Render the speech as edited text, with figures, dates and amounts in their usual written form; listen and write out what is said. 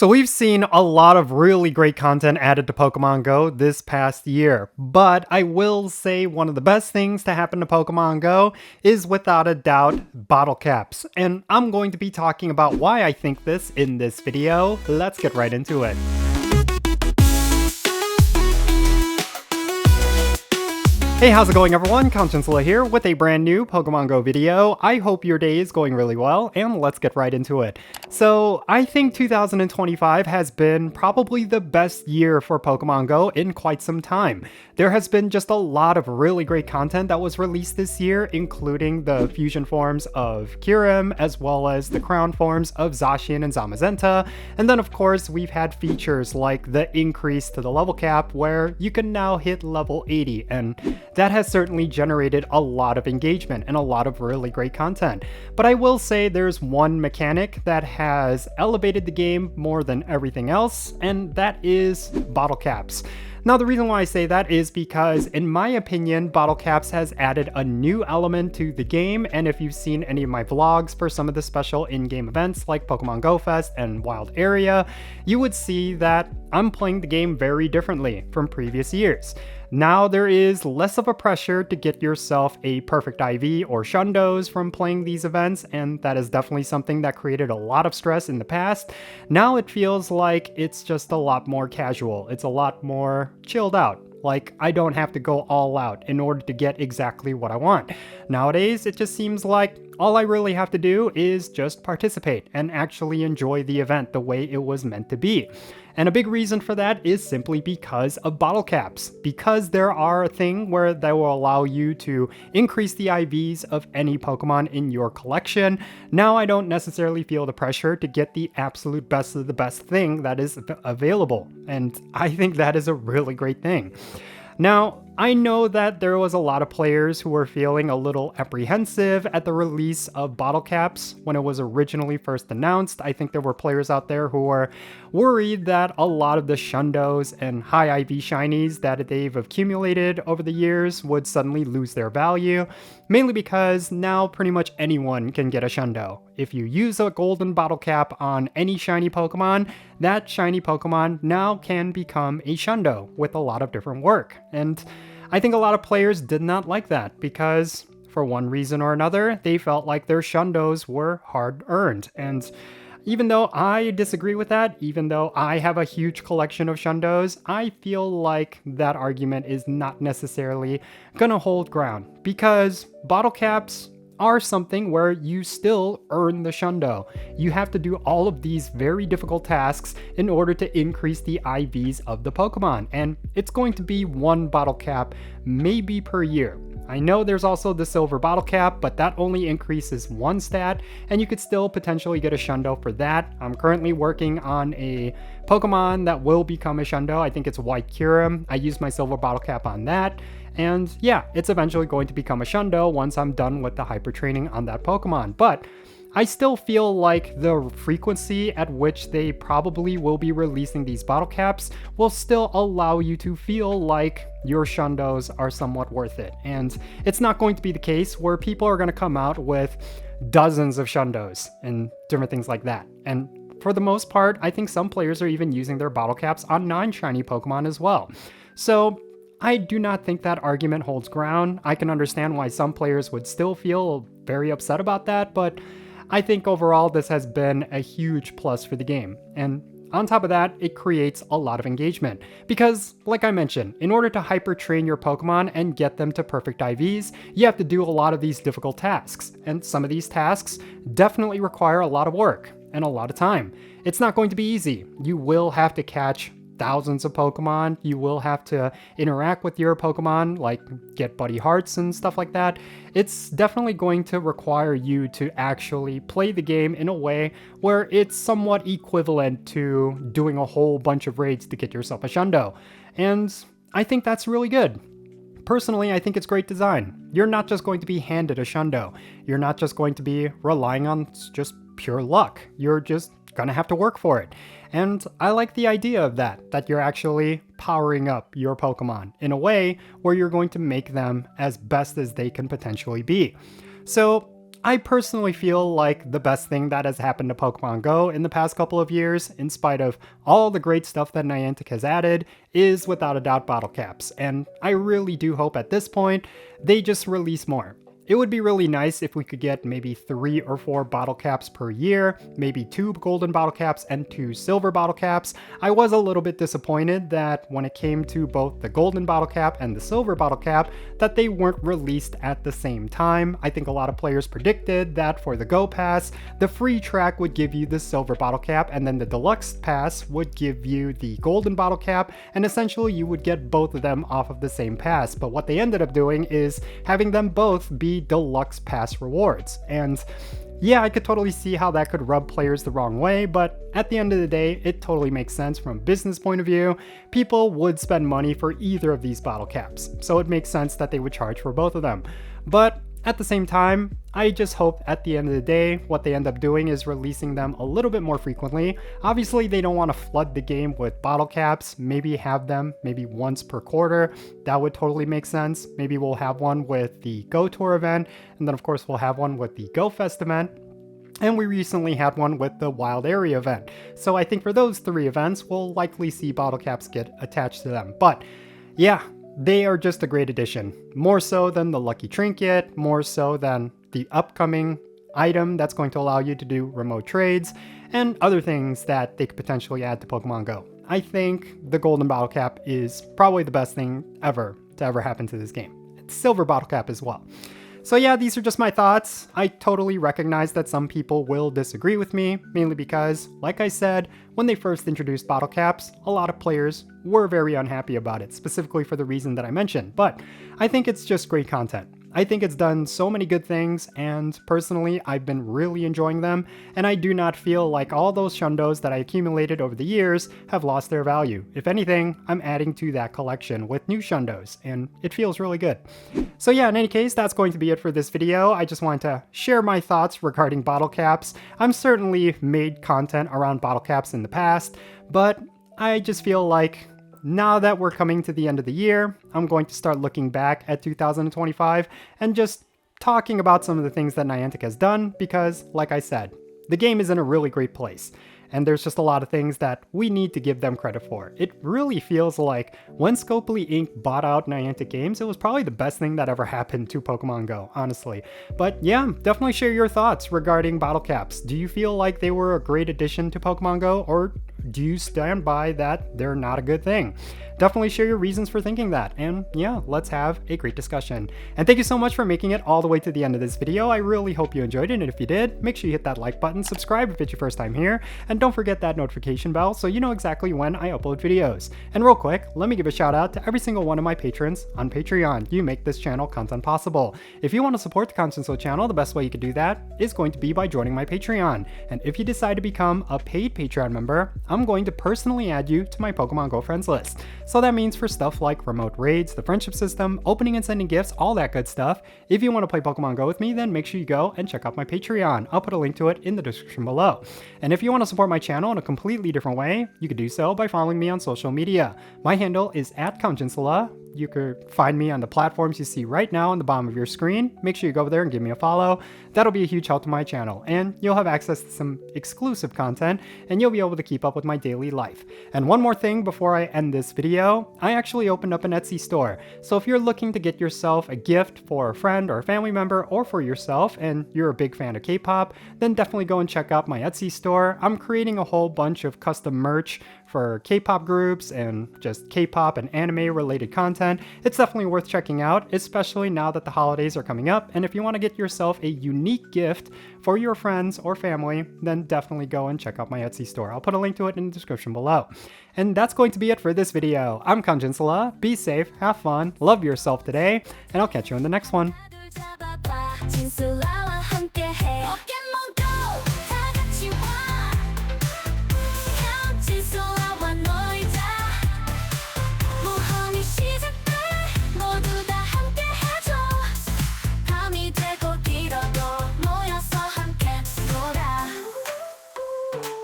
So we've seen a lot of really great content added to Pokemon Go this past year, but I will say one of the best things to happen to Pokemon Go is without a doubt bottle caps, and I'm going to be talking about why I think this in this video. Let's get right into it. Hey, how's it going everyone? Jinsula here with a brand new Pokemon Go video. I hope your day is going really well, and let's get right into it. So, I think 2025 has been probably the best year for Pokemon Go in quite some time. There has been just a lot of really great content that was released this year, including the fusion forms of Kyurem, as well as the crown forms of Zacian and Zamazenta. And then of course, we've had features like the increase to the level cap, where you can now hit level 80, and that has certainly generated a lot of engagement and a lot of really great content. But I will say there's one mechanic that has elevated the game more than everything else, and that is bottle caps. Now, the reason why I say that is because, in my opinion, bottle caps has added a new element to the game, and if you've seen any of my vlogs for some of the special in-game events like Pokemon Go Fest and Wild Area, you would see that I'm playing the game very differently from previous years. Now there is less of a pressure to get yourself a perfect IV or Shundos from playing these events, and that is definitely something that created a lot of stress in the past. Now it feels like it's just a lot more casual. It's a lot more chilled out. Like, I don't have to go all out in order to get exactly what I want. Nowadays, it just seems like all I really have to do is just participate and actually enjoy the event the way it was meant to be. And a big reason for that is simply because of bottle caps. Because there are a thing where they will allow you to increase the IVs of any Pokemon in your collection. Now I don't necessarily feel the pressure to get the absolute best of the best thing that is available. And I think that is a really great thing. Now, I know that there was a lot of players who were feeling a little apprehensive at the release of bottle caps when it was originally first announced. I think there were players out there who were worried that a lot of the Shundos and high IV shinies that they've accumulated over the years would suddenly lose their value, mainly because now pretty much anyone can get a Shundo. If you use a golden bottle cap on any shiny Pokemon, that shiny Pokemon now can become a Shundo with a lot of different work. And I think a lot of players did not like that because, for one reason or another, they felt like their Shundos were hard-earned. And even though I disagree with that, even though I have a huge collection of Shundos, I feel like that argument is not necessarily gonna hold ground, because bottle caps are something where you still earn the Shundo. You have to do all of these very difficult tasks in order to increase the IVs of the Pokemon, and it's going to be one bottle cap maybe per year. I know there's also the silver bottle cap, but that only increases one stat, and you could still potentially get a Shundo for that. I'm currently working on a Pokemon that will become a Shundo. I think it's White Kyurem. I used my silver bottle cap on that. And yeah, it's eventually going to become a Shundo once I'm done with the hyper training on that Pokemon. But I still feel like the frequency at which they probably will be releasing these bottle caps will still allow you to feel like your Shundos are somewhat worth it. And it's not going to be the case where people are going to come out with dozens of Shundos and different things like that. And for the most part, I think some players are even using their bottle caps on non-shiny Pokemon as well. So I do not think that argument holds ground. I can understand why some players would still feel very upset about that, but I think overall this has been a huge plus for the game. And on top of that, it creates a lot of engagement. Because, like I mentioned, in order to hyper train your Pokemon and get them to perfect IVs, you have to do a lot of these difficult tasks. And some of these tasks definitely require a lot of work and a lot of time. It's not going to be easy. You will have to catch thousands of Pokemon. You will have to interact with your Pokemon, like get buddy hearts and stuff like that. It's definitely going to require you to actually play the game in a way where it's somewhat equivalent to doing a whole bunch of raids to get yourself a Shundo. And I think that's really good. Personally, I think it's great design. You're not just going to be handed a Shundo. You're not just going to be relying on just pure luck. You're just gonna have to work for it. And I like the idea of that you're actually powering up your Pokemon in a way where you're going to make them as best as they can potentially be. So I personally feel like the best thing that has happened to Pokemon Go in the past couple of years, in spite of all the great stuff that Niantic has added, is without a doubt bottle caps, and I really do hope at this point they just release more. It would be really nice if we could get maybe 3 or 4 bottle caps per year, maybe 2 golden bottle caps and 2 silver bottle caps. I was a little bit disappointed that when it came to both the golden bottle cap and the silver bottle cap, that they weren't released at the same time. I think a lot of players predicted that for the Go Pass, the free track would give you the silver bottle cap, and then the deluxe pass would give you the golden bottle cap, and essentially you would get both of them off of the same pass. But what they ended up doing is having them both be deluxe pass rewards. And yeah, I could totally see how that could rub players the wrong way, but at the end of the day, it totally makes sense from a business point of view. People would spend money for either of these bottle caps, so it makes sense that they would charge for both of them. But at the same time, I just hope at the end of the day, what they end up doing is releasing them a little bit more frequently. Obviously, they don't want to flood the game with bottle caps. Maybe have them maybe once per quarter. That would totally make sense. Maybe we'll have one with the Go Tour event, and then of course we'll have one with the Go Fest event. And we recently had one with the Wild Area event. So I think for those 3 events, we'll likely see bottle caps get attached to them. But yeah, they are just a great addition. More so than the Lucky Trinket, more so than the upcoming item that's going to allow you to do remote trades, and other things that they could potentially add to Pokemon Go. I think the Golden Bottle Cap is probably the best thing ever to ever happen to this game. Silver Bottle Cap as well. So yeah, these are just my thoughts. I totally recognize that some people will disagree with me, mainly because, like I said, when they first introduced bottle caps, a lot of players were very unhappy about it, specifically for the reason that I mentioned, but I think it's just great content. I think it's done so many good things, and personally, I've been really enjoying them, and I do not feel like all those Shundos that I accumulated over the years have lost their value. If anything, I'm adding to that collection with new Shundos, and it feels really good. So yeah, in any case, that's going to be it for this video. I just wanted to share my thoughts regarding bottle caps. I've certainly made content around bottle caps in the past, but I just feel like now that we're coming to the end of the year, I'm going to start looking back at 2025 and just talking about some of the things that Niantic has done because, like I said, the game is in a really great place. And there's just a lot of things that we need to give them credit for. It really feels like when Scopely Inc. bought out Niantic Games, it was probably the best thing that ever happened to Pokemon Go, honestly. But yeah, definitely share your thoughts regarding bottle caps. Do you feel like they were a great addition to Pokemon Go, or do you stand by that they're not a good thing? Definitely share your reasons for thinking that, and yeah, let's have a great discussion. And thank you so much for making it all the way to the end of this video. I really hope you enjoyed it, and if you did, make sure you hit that like button, subscribe if it's your first time here, and don't forget that notification bell so you know exactly when I upload videos. And real quick, let me give a shout out to every single one of my patrons on Patreon. You make this channel content possible. If you want to support the Jinsula channel, the best way you could do that is going to be by joining my Patreon. And if you decide to become a paid Patreon member, I'm going to personally add you to my Pokemon Go friends list. So that means for stuff like remote raids, the friendship system, opening and sending gifts, all that good stuff. If you want to play Pokemon Go with me, then make sure you go and check out my Patreon. I'll put a link to it in the description below. And if you want to support my channel in a completely different way, you could do so by following me on social media. My handle is @Jinsula. You could find me on the platforms you see right now on the bottom of your screen. Make sure you go over there and give me a follow. That'll be a huge help to my channel, and you'll have access to some exclusive content, and you'll be able to keep up with my daily life. And one more thing before I end this video, I actually opened up an Etsy store. So if you're looking to get yourself a gift for a friend or a family member or for yourself, and you're a big fan of K-pop, then definitely go and check out my Etsy store. I'm creating a whole bunch of custom merch for K-pop groups and just K-pop and anime related content. It's definitely worth checking out, especially now that the holidays are coming up. And if you want to get yourself a unique gift for your friends or family, then definitely go and check out my Etsy store. I'll put a link to it in the description below. And that's going to be it for this video. I'm Jinsula. Be safe, have fun, love yourself today, and I'll catch you in the next one.